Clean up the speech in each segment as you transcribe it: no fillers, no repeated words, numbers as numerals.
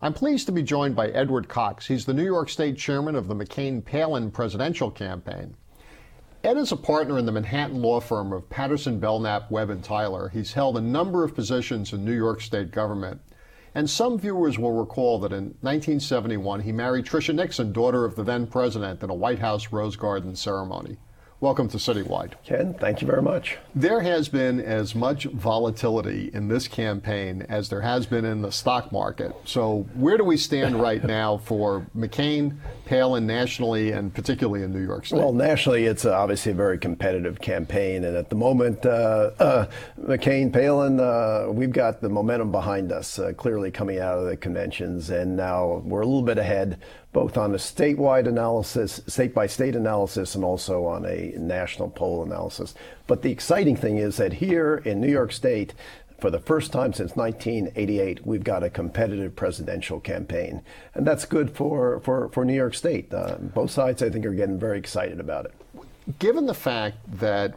I'm pleased to be joined by Edward Cox. He's the New York State chairman of the McCain-Palin presidential campaign. Ed is a partner in the Manhattan law firm of Patterson Belknap Webb Tyler. He's held a number of positions in New York State government. And some viewers will recall that in 1971, he married Tricia Nixon, daughter of the then president, in a White House Rose Garden ceremony. Welcome to CityWide. Ken, thank you very much. There has been as much volatility in this campaign as there has been in the stock market. So where do we stand right now for McCain, Palin nationally, and particularly in New York State? Well, nationally, it's obviously a very competitive campaign. And at the moment, McCain, Palin, we've got the momentum behind us, clearly coming out of the conventions. And now we're a little bit ahead, both on a statewide analysis, state-by-state analysis, and also on a national poll analysis. But the exciting thing is that here in New York State, for the first time since 1988, we've got a competitive presidential campaign. And that's good for New York State. Both sides, I think, are getting very excited about it. Given the fact that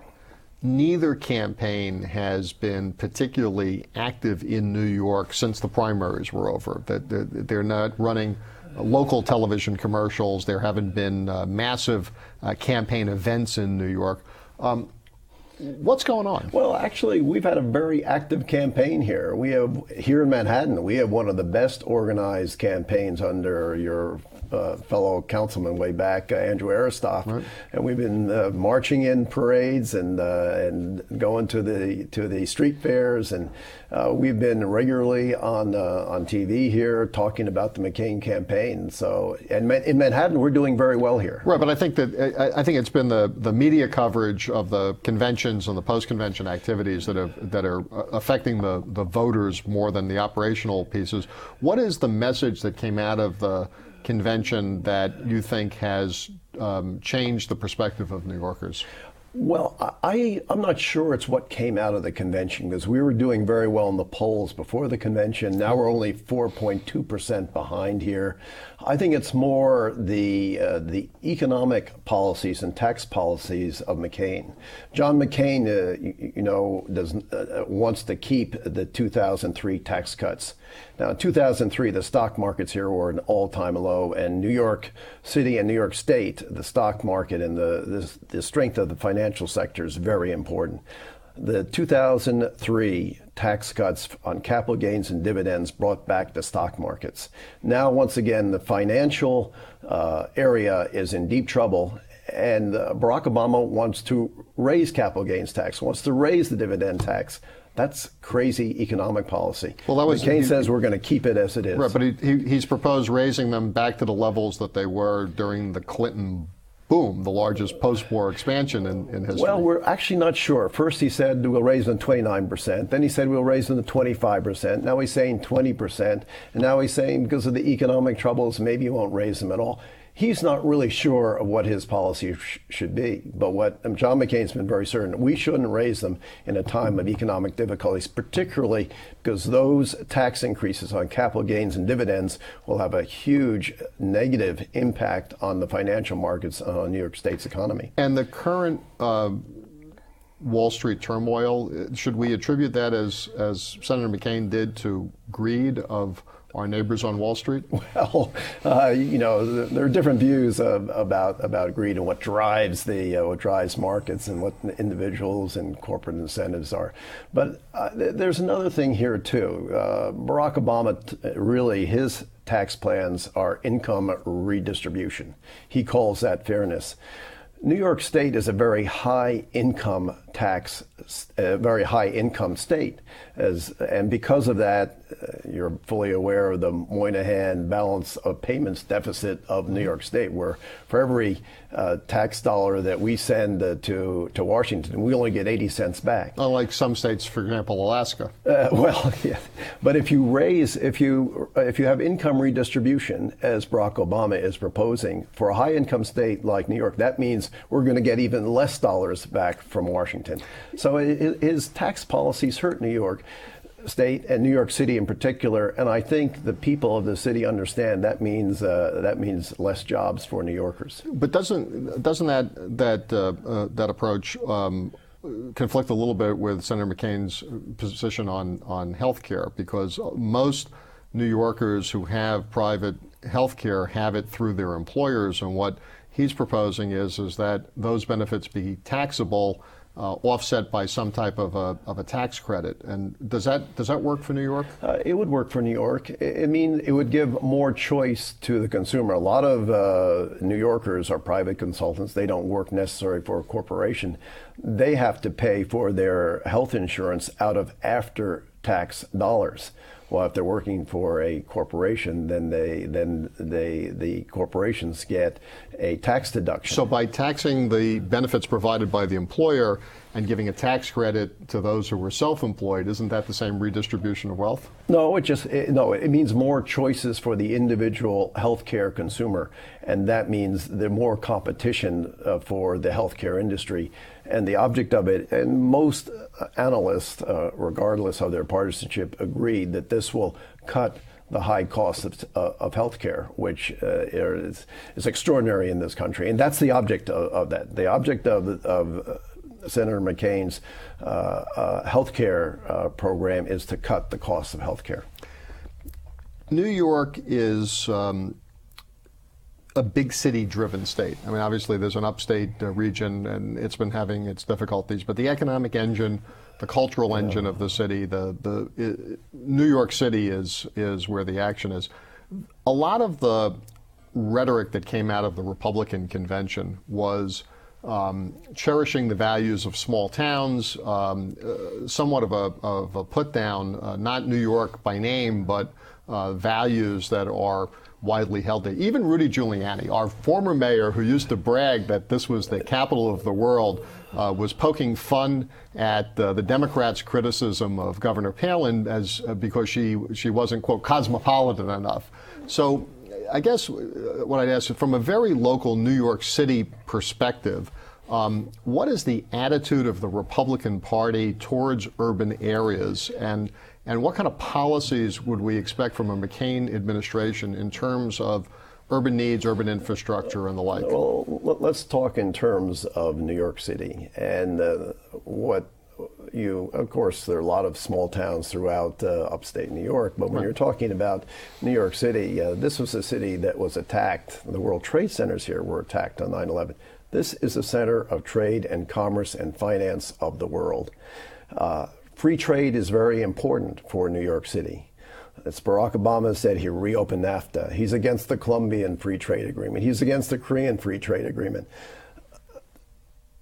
neither campaign has been particularly active in New York since the primaries were over, that they're not running local television commercials, there haven't been massive campaign events in New York. What's going on? Well, actually, we've had a very active campaign here. We have, here in Manhattan, we have one of the best organized campaigns under your fellow councilman way back, Andrew Aristoff, right. And we've been marching in parades and going to the street fairs, and we've been regularly on TV here talking about the McCain campaign. So, and in Manhattan, we're doing very well here. Right, but I think that it's been the media coverage of the conventions and the post-convention activities that are affecting the voters more than the operational pieces. What is the message that came out of the convention that you think has changed the perspective of New Yorkers? Well, I'm not sure it's what came out of the convention, because we were doing very well in the polls before the convention. Now we're only 4.2% behind here. I think it's more the economic policies and tax policies of McCain. John McCain, wants to keep the 2003 tax cuts. Now, in 2003, the stock markets here were an all-time low, and New York City and New York State, the stock market and the strength of the financial sector is very important. The 2003 tax cuts on capital gains and dividends brought back the stock markets. Now, once again, the financial area is in deep trouble, and Barack Obama wants to raise capital gains tax, wants to raise the dividend tax. That's crazy economic policy. Well, McCain says we're going to keep it as it is. Right, but he's proposed raising them back to the levels that they were during the Clinton boom, the largest post-war expansion in history. Well, we're actually not sure. First he said we'll raise them 29%. Then he said we'll raise them to 25%. Now he's saying 20%. And now he's saying because of the economic troubles, maybe he won't raise them at all. He's not really sure of what his policy should be. But what John McCain's been very certain, we shouldn't raise them in a time of economic difficulties, particularly because those tax increases on capital gains and dividends will have a huge negative impact on the financial markets on New York State's economy. And the current Wall Street turmoil, should we attribute that, as Senator McCain did, to greed of our neighbors on Wall Street? Well, there are different views about greed and what drives markets and what individuals and corporate incentives are. But there's another thing here too. Barack Obama, really, his tax plans are income redistribution. He calls that fairness. New York State is a very high income state, and because of that, you're fully aware of the Moynihan balance of payments deficit of New York State, where for every tax dollar that we send to Washington, we only get 80 cents back. Unlike some states, for example, Alaska. Well, yeah, but if you have income redistribution, as Barack Obama is proposing, for a high income state like New York, that means we're going to get even less dollars back from Washington. So his tax policies hurt New York State and New York City in particular, and I think the people of the city understand that means less jobs for New Yorkers. But doesn't that approach conflict a little bit with Senator McCain's position on health care? Because most New Yorkers who have private health care have it through their employers, and what he's proposing is that those benefits be taxable, offset by some type of a tax credit. And does that work for New York? It would work for New York. I mean, it would give more choice to the consumer. A lot of New Yorkers are private consultants. They don't work necessarily for a corporation. They have to pay for their health insurance out of after-tax dollars. Well, if they're working for a corporation, then the corporations get a tax deduction. So by taxing the benefits provided by the employer and giving a tax credit to those who were self-employed, isn't that the same redistribution of wealth? No, it means more choices for the individual healthcare consumer, and that means the more competition for the healthcare industry. And the object of it, and most analysts, regardless of their partisanship, agreed that this will cut the high cost of healthcare, which is extraordinary in this country. And that's the object of that. The object of Senator McCain's healthcare program is to cut the cost of healthcare. New York is a big city-driven state. I mean, obviously there's an upstate region, and it's been having its difficulties, but the economic engine, the cultural engine of the city, New York City is where the action is. A lot of the rhetoric that came out of the Republican convention was cherishing the values of small towns, somewhat of a put down, not New York by name, but values that are widely held. Even Rudy Giuliani, our former mayor who used to brag that this was the capital of the world, was poking fun at the Democrats' criticism of Governor Palin because she wasn't, quote, cosmopolitan enough. So I guess what I'd ask, from a very local New York City perspective, what is the attitude of the Republican Party towards urban areas, and what kind of policies would we expect from a McCain administration in terms of urban needs, urban infrastructure, and the like? Well, let's talk in terms of New York City. And of course, there are a lot of small towns throughout upstate New York, but when you're talking about New York City, this was a city that was attacked. The World Trade Centers here were attacked on 9/11. This is the center of trade and commerce and finance of the world. Free trade is very important for New York City. As Barack Obama said, he reopened NAFTA. He's against the Colombian Free Trade Agreement. He's against the Korean Free Trade Agreement.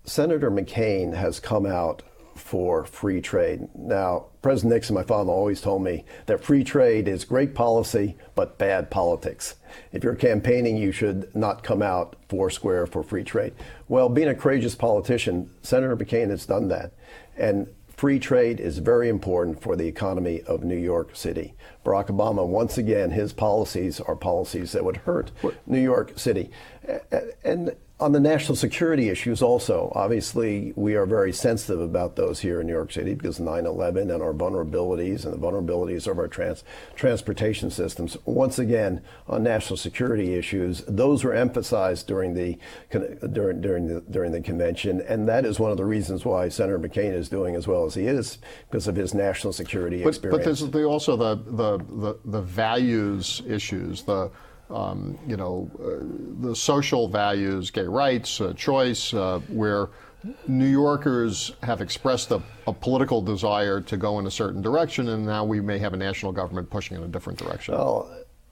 Senator McCain has come out for free trade. Now, President Nixon, my father, always told me that free trade is great policy, but bad politics. If you're campaigning, you should not come out foursquare for free trade. Well, being a courageous politician, Senator McCain has done that. And free trade is very important for the economy of New York City. Barack Obama, once again, his policies are policies that would hurt New York City. And on the national security issues also, obviously, we are very sensitive about those here in New York City because 9/11 and our vulnerabilities and the vulnerabilities of our transportation systems. Once again, on national security issues, those were emphasized during the convention, and that is one of the reasons why Senator McCain is doing as well as he is, because of his national security experience. But there's also the values issues, the social values, gay rights, choice, where New Yorkers have expressed a political desire to go in a certain direction, and now we may have a national government pushing in a different direction. Well,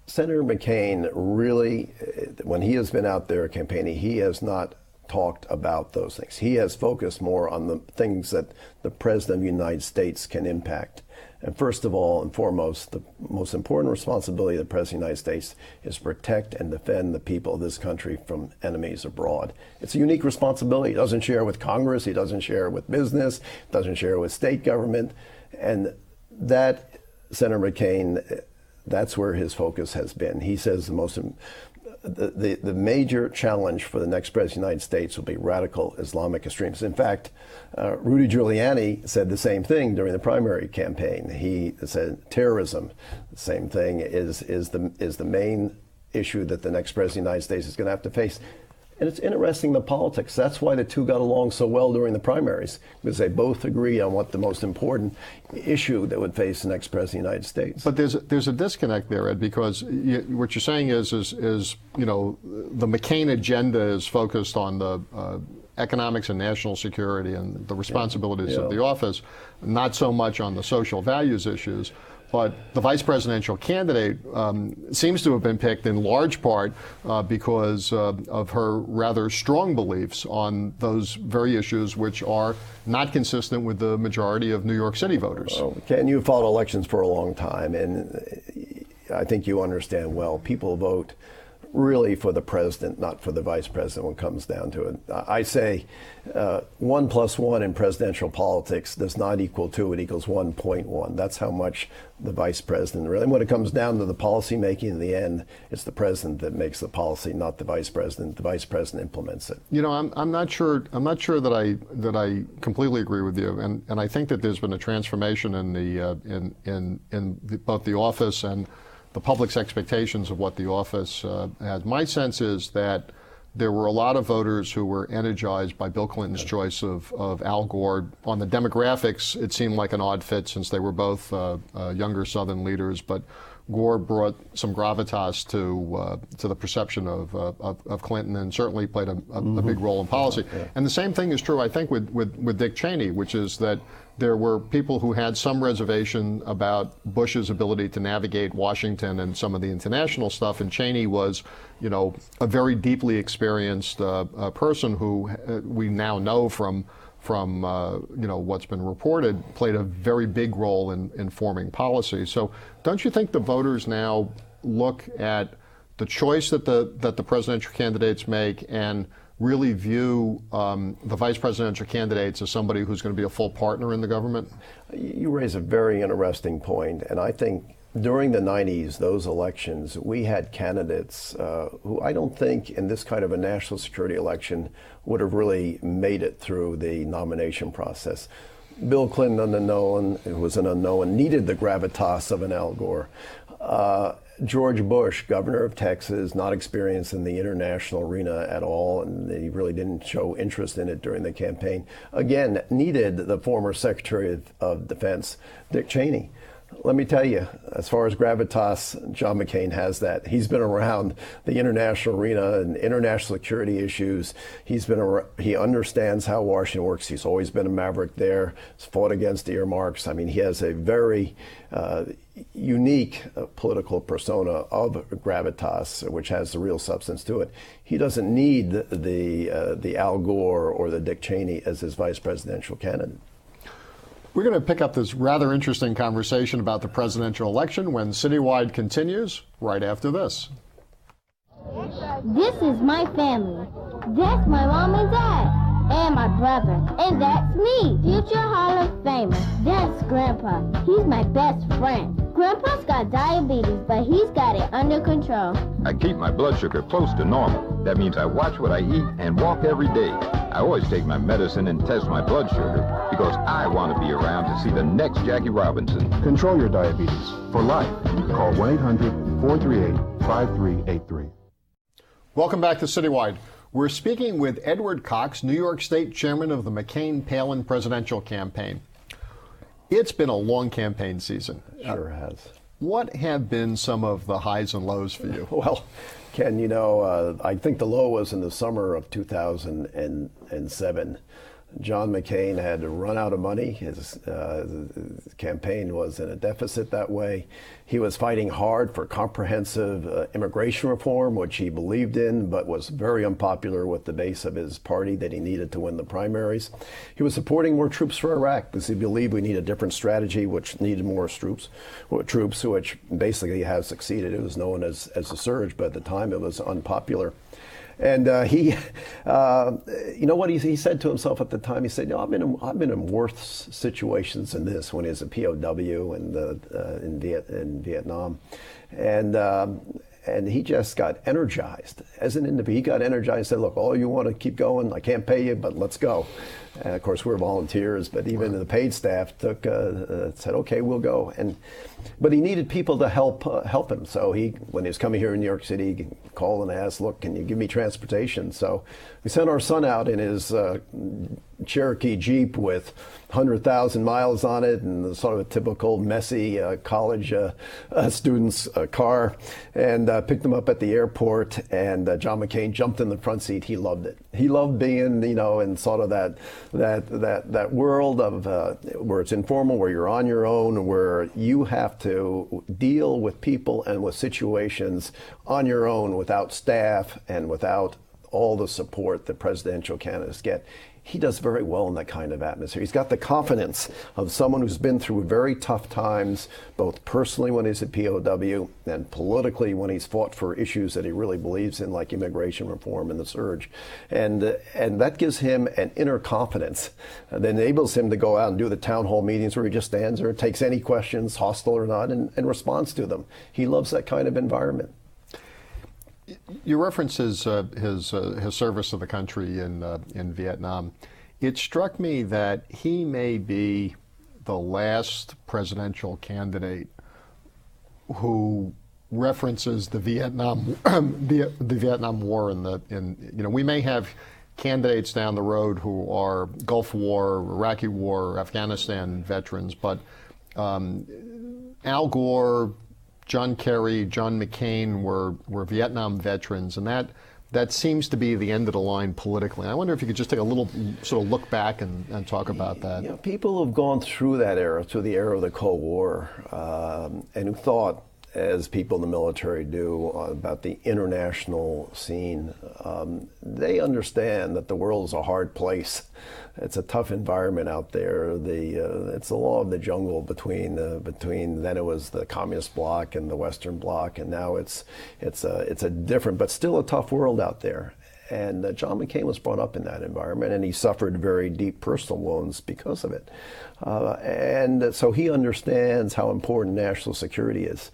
Senator McCain really, when he has been out there campaigning, he has not talked about those things. He has focused more on the things that the President of the United States can impact. And first of all and foremost, the most important responsibility of the President of the United States is to protect and defend the people of this country from enemies abroad. It's a unique responsibility. He doesn't share it with Congress. He doesn't share it with business. Doesn't share it with state government. And that, Senator McCain, that's where his focus has been. He says the major challenge for the next President of the United States will be radical Islamic extremists. In fact, Rudy Giuliani said the same thing during the primary campaign. He said terrorism, the same thing, is the main issue that the next President of the United States is going to have to face. And it's interesting, the politics. That's why the two got along so well during the primaries, because they both agreed on what the most important issue that would face the next president of the United States. But there's a disconnect there, Ed, because what you're saying is you know, the McCain agenda is focused on the economics and national security and the responsibilities of the office, not so much on the social values issues. But the vice presidential candidate seems to have been picked in large part because of her rather strong beliefs on those very issues which are not consistent with the majority of New York City voters. Well, Ken, you've followed elections for a long time, and I think you understand well, people vote really for the president, not for the vice president when it comes down to it. I say 1 + 1 in presidential politics does not equal 2, it equals 1.1. That's how much the vice president really, and when it comes down to the policy making in the end, it's the president that makes the policy, not the vice president. The vice president implements it. You know, I'm not sure that I completely agree with you, and I think that there's been a transformation in both the office and the public's expectations of what the office has. My sense is that there were a lot of voters who were energized by Bill Clinton's choice of Al Gore. On the demographics, it seemed like an odd fit since they were both younger Southern leaders, but Gore brought some gravitas to the perception of Clinton, and certainly played a big role in policy. And the same thing is true, I think, with Dick Cheney, which is that there were people who had some reservation about Bush's ability to navigate Washington and some of the international stuff, and Cheney was, you know, a very deeply experienced person who we now know from you know, what's been reported, played a very big role in forming policy. So don't you think the voters now look at the choice that the presidential candidates make and really view the vice presidential candidates as somebody who's going to be a full partner in the government? You raise a very interesting point, and I think during the 90s, those elections, we had candidates who I don't think in this kind of a national security election would have really made it through the nomination process. Bill Clinton, unknown, it was an unknown, needed the gravitas of an Al Gore. George Bush, governor of Texas, not experienced in the international arena at all, and he really didn't show interest in it during the campaign. Again, needed the former Secretary of Defense, Dick Cheney. Let me tell you, as far as gravitas, John McCain has that. He's been around the international arena and international security issues. He understands how Washington works. He's always been a maverick there. He's fought against earmarks. I mean, he has a very unique political persona of gravitas, which has the real substance to it. He doesn't need the Al Gore or the Dick Cheney as his vice presidential candidate. We're going to pick up this rather interesting conversation about the presidential election when CityWide continues right after this. This is my family. That's my mom and dad. And my brother. And that's me, future Hall of Famer. That's Grandpa. He's my best friend. Grandpa's got diabetes, but he's got it under control. I keep my blood sugar close to normal. That means I watch what I eat and walk every day. I always take my medicine and test my blood sugar because I want to be around to see the next Jackie Robinson. Control your diabetes for life. Call 1-800-438-5383. Welcome back to CityWide. We're speaking with Edward Cox, New York State Chairman of the McCain-Palin presidential campaign. It's been a long campaign season. Sure has. What have been some of the highs and lows for you? Well, Ken, you know, I think the low was in the summer of 2007. John McCain had run out of money. His campaign was in a deficit that way. He was fighting hard for comprehensive immigration reform, which he believed in, but was very unpopular with the base of his party that he needed to win the primaries. He was supporting more troops for Iraq because he believed we need a different strategy, which needed more troops, which basically has succeeded. It was known as a surge, but at the time it was unpopular. And you know what he said to himself at the time? He said, "No, I've been in worse situations than this." When he was a POW in Vietnam, and and he just got energized. As an individual, he got energized, said, look, oh, you want to keep going? I can't pay you, but let's go. And of course, we're volunteers, but even the paid staff said, okay, we'll go. But he needed people to help him. So when he was coming here in New York City, he called and asked, look, can you give me transportation? So we sent our son out in his Cherokee Jeep with 100,000 miles on it, and sort of a typical messy college student's car, and picked him up at the airport. And John McCain jumped in the front seat. He loved it. He loved being, in sort of that world of where it's informal, where you're on your own, where you have to deal with people and with situations on your own without staff and without all the support that presidential candidates get. He does very well in that kind of atmosphere. He's got the confidence of someone who's been through very tough times, both personally when he's a POW and politically when he's fought for issues that he really believes in, like immigration reform and the surge. And that gives him an inner confidence that enables him to go out and do the town hall meetings where he just stands there, takes any questions, hostile or not, and responds to them. He loves that kind of environment. You reference his service to the country in Vietnam. It struck me that he may be the last presidential candidate who references the Vietnam the Vietnam War we may have candidates down the road who are Gulf War, Iraqi War, Afghanistan veterans, but Al Gore, John Kerry, John McCain were Vietnam veterans, and that seems to be the end of the line politically. And I wonder if you could just take a little sort of look back and talk about that. People have gone through that era, through the era of the Cold War, and who thought, as people in the military do, about the international scene. They understand that the world is a hard place. It's a tough environment out there. It's the law of the jungle between then it was the communist bloc and the Western bloc, and now it's a different but still a tough world out there. And John McCain was brought up in that environment, and he suffered very deep personal wounds because of it. And so he understands how important national security is.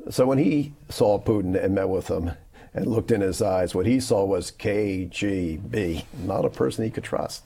So when he saw Putin and met with him and looked in his eyes, what he saw was KGB, not a person he could trust.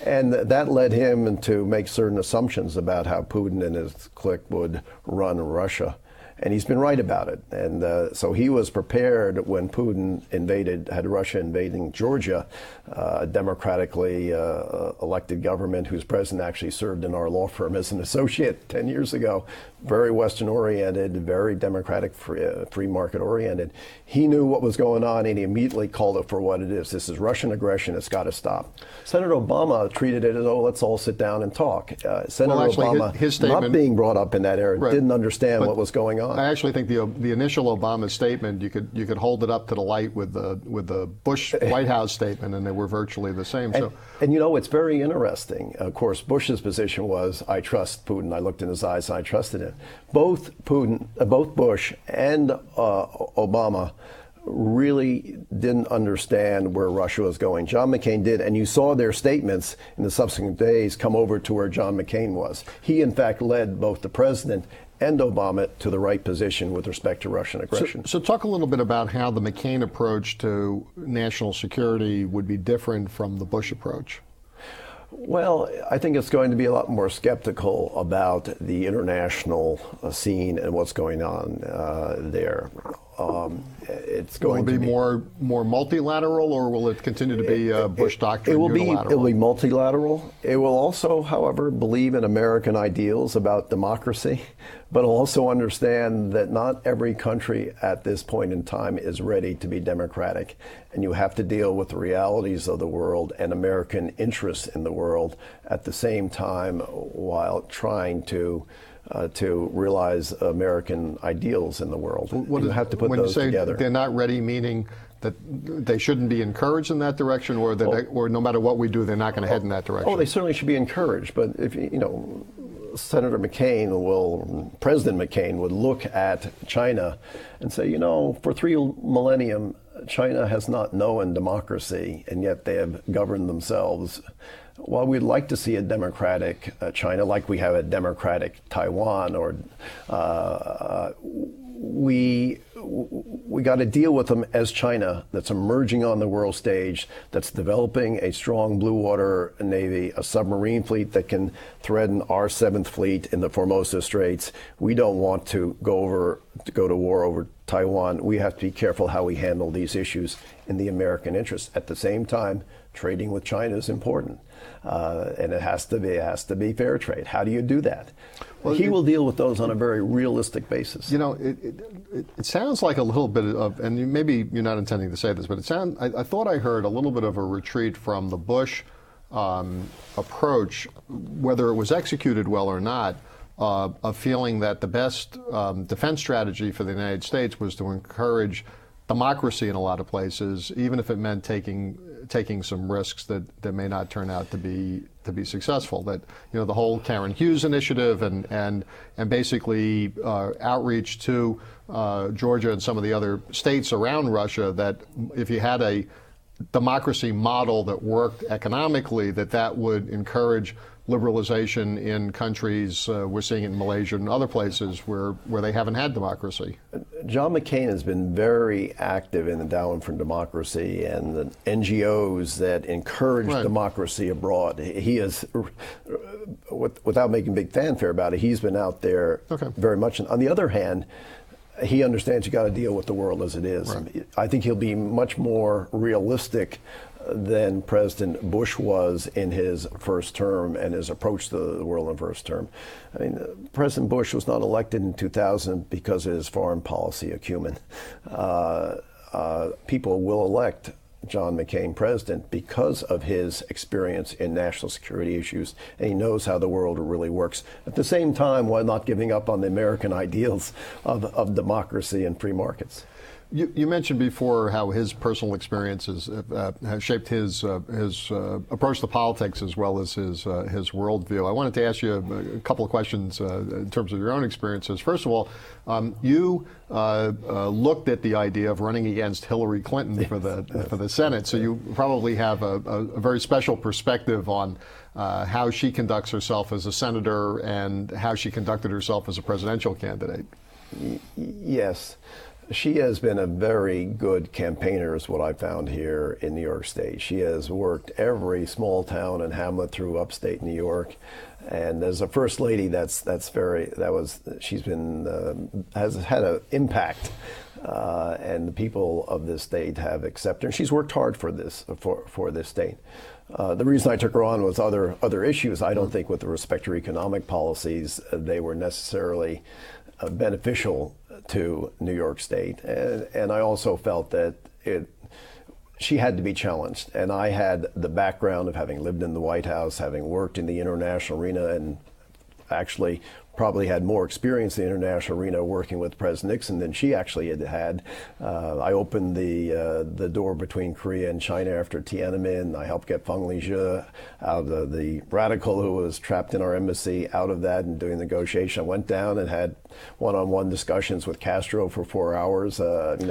And that led him to make certain assumptions about how Putin and his clique would run Russia. And he's been right about it. And so he was prepared when Putin had Russia invading Georgia, a democratically elected government whose president actually served in our law firm as an associate 10 years ago, very Western-oriented, very democratic, free market-oriented. He knew what was going on, and he immediately called it for what it is. This is Russian aggression. It's got to stop. Senator Obama treated it as, let's all sit down and talk. Senator Obama, his statement, not being brought up in that era, right, didn't understand what was going on. I actually think the initial Obama statement, you could hold it up to the light with the Bush White House statement, and they were virtually the same. And it's very interesting. Of course, Bush's position was, I trust Putin. I looked in his eyes and I trusted him. Both Bush and Obama really didn't understand where Russia was going. John McCain did, and you saw their statements in the subsequent days come over to where John McCain was. He, in fact, led both the president and Obama to the right position with respect to Russian aggression. So talk a little bit about how the McCain approach to national security would be different from the Bush approach. Well, I think it's going to be a lot more skeptical about the international scene and what's going on there. It's going to be more multilateral, or will it continue to be Bush doctrine unilateral? It will be multilateral. It will also, however, believe in American ideals about democracy, but also understand that not every country at this point in time is ready to be democratic. And you have to deal with the realities of the world and American interests in the world at the same time, while trying to realize American ideals in the world. You have to put those together. They're not ready, meaning that they shouldn't be encouraged in that direction, or that or no matter what we do, they're not going to head in that direction. Oh, they certainly should be encouraged. But if President McCain would look at China and say, for 3 millennium, China has not known democracy, and yet they have governed themselves. While we'd like to see a democratic China, like we have a democratic Taiwan, or we we got to deal with them as China, that's emerging on the world stage, that's developing a strong blue water navy, a submarine fleet that can threaten our 7th Fleet in the Formosa Straits. We don't want to go to war over Taiwan. We have to be careful how we handle these issues in the American interest. At the same time, trading with China is important, and it has to be fair trade. How do you do that? Well, he will deal with those on a very realistic basis. You know, it sounds like a little bit of, and maybe you're not intending to say this, but I thought I heard a little bit of a retreat from the Bush approach, whether it was executed well or not, of feeling that the best defense strategy for the United States was to encourage democracy in a lot of places, even if it meant taking some risks that may not turn out to be successful. That, you know, the whole Karen Hughes initiative and basically outreach to Georgia and some of the other states around Russia, that if you had a democracy model that worked economically, that would encourage liberalization in countries. We're seeing it in Malaysia and other places where they haven't had democracy. John McCain has been very active in the Endowment for Democracy and the NGOs that encourage democracy abroad. He is, without making big fanfare about it, he's been out there very much. On the other hand, he understands you got to deal with the world as it is. Right. I think he'll be much more realistic than President Bush was in his first term and his approach to the world in first term. I mean, President Bush was not elected in 2000 because of his foreign policy acumen. People will elect John McCain president because of his experience in national security issues, and he knows how the world really works. At the same time, while not giving up on the American ideals of democracy and free markets. You mentioned before how his personal experiences have shaped his approach to politics as well as his worldview. I wanted to ask you a couple of questions in terms of your own experiences. First of all, you looked at the idea of running against Hillary Clinton for the Senate, so you probably have a very special perspective on how she conducts herself as a senator and how she conducted herself as a presidential candidate. Yes. She has been a very good campaigner, is what I found here in New York State. She has worked every small town and hamlet through upstate New York, and as a first lady, she's been has had an impact, and the people of this state have accepted her. She's worked hard for this state. The reason I took her on was other issues. I don't think, with respect to economic policies, they were necessarily beneficial to New York State, and I also felt that she had to be challenged. And I had the background of having lived in the White House, having worked in the international arena, and actually probably had more experience in the international arena working with President Nixon than she actually had. I opened the door between Korea and China after Tiananmen. I helped get Feng Lizhe out of the radical who was trapped in our embassy out of that and doing negotiation. I went down and had one-on-one discussions with Castro for 4 hours. I'd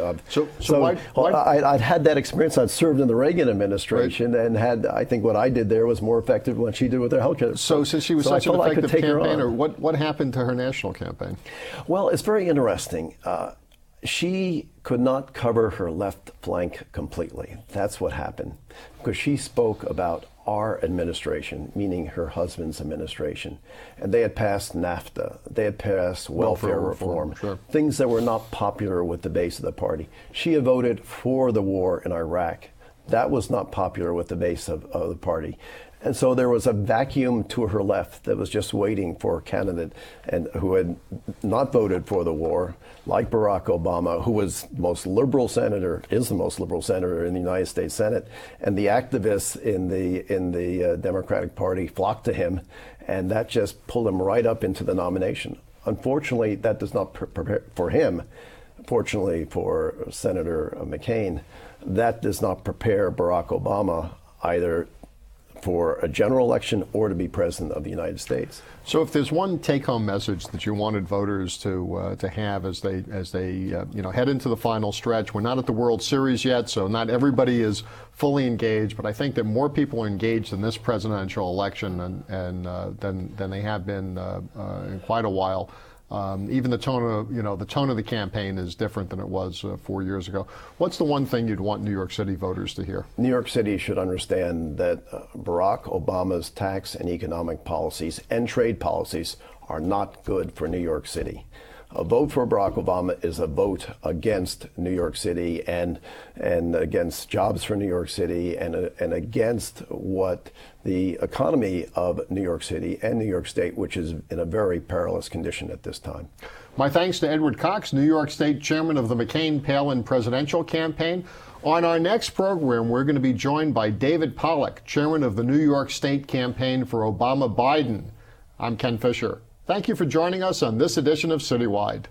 had that experience. I'd served in the Reagan administration and I think what I did there was more effective than what she did with her healthcare. So since she was such an effective campaigner, what happened to her national campaign? Well, it's very interesting. She could not cover her left flank completely. That's what happened, because she spoke about our administration, meaning her husband's administration, and they had passed NAFTA, they had passed welfare reform, things that were not popular with the base of the party. She had voted for the war in Iraq. That was not popular with the base of the party. And so there was a vacuum to her left that was just waiting for a candidate and who had not voted for the war, like Barack Obama, who was the most liberal senator, is the most liberal senator in the United States Senate. And the activists in the Democratic Party flocked to him, and that just pulled him right up into the nomination. Unfortunately, that does not prepare for him. Fortunately for Senator McCain, that does not prepare Barack Obama either for a general election or to be president of the United States. So, if there's one take-home message that you wanted voters to have as they head into the final stretch, we're not at the World Series yet, so not everybody is fully engaged, but I think that more people are engaged in this presidential election than they have been in quite a while. Even the tone of the campaign is different than it was 4 years ago. What's the one thing you'd want New York City voters to hear? New York City should understand that Barack Obama's tax and economic policies and trade policies are not good for New York City. A vote for Barack Obama is a vote against New York City and against jobs for New York City and against what the economy of New York City and New York State, which is in a very perilous condition at this time. My thanks to Edward Cox, New York State Chairman of the McCain-Palin Presidential Campaign. On our next program, we're going to be joined by David Pollack, Chairman of the New York State Campaign for Obama-Biden. I'm Ken Fisher. Thank you for joining us on this edition of CityWide.